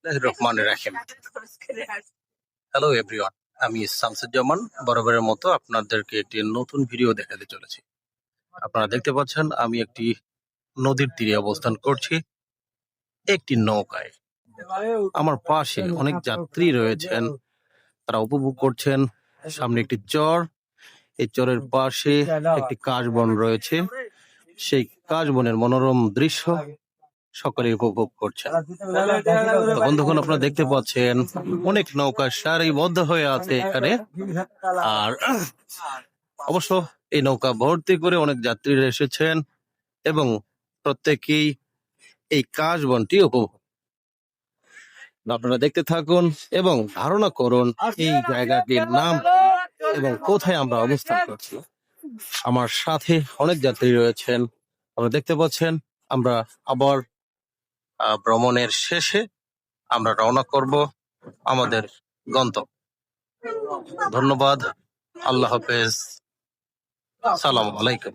রহমানির রাহিম। Hello everyone, আমি শামসুজ্জামান বরাবরের মতো আপনাদেরকে একটি নতুন ভিডিও দেখাতে চলেছি। আপনারা দেখতে পাচ্ছেন আমি একটি নদীর তীরে অবস্থান করছি একটি নৌকায়। আমার পাশে অনেক যাত্রী রয়েছেন, তারা উপভোগ করছেন। সামনে একটি চর, এই চরের পাশে একটি কাশবন রয়েছে। সেই কাশবনের মনোরম দৃশ্য সকলে উপভোগ করছেন। তো বন্ধুগণ, আপনারা দেখতে পাচ্ছেন অনেক নৌকা সারিবদ্ধ হয়ে আছে এখানে। আর অবশ্য এই নৌকা ভর্তি করে অনেক যাত্রীরা এসেছেন এবং প্রত্যেকেই এই কাশবনটি উপভোগ। আপনারা দেখতে থাকুন এবং ধারণা করুন এই জায়গাটির নাম এবং কোথায় আমরা অবস্থান করছি। আমার সাথে অনেক যাত্রী রয়েছেন, আপনারা দেখতে পাচ্ছেন। আমরা আবার ভ্রমণের শেষে আমরা রওনা করব আমাদের গন্তব্য। ধন্যবাদ, আল্লাহ হাফেজ, সালাম আলাইকুম।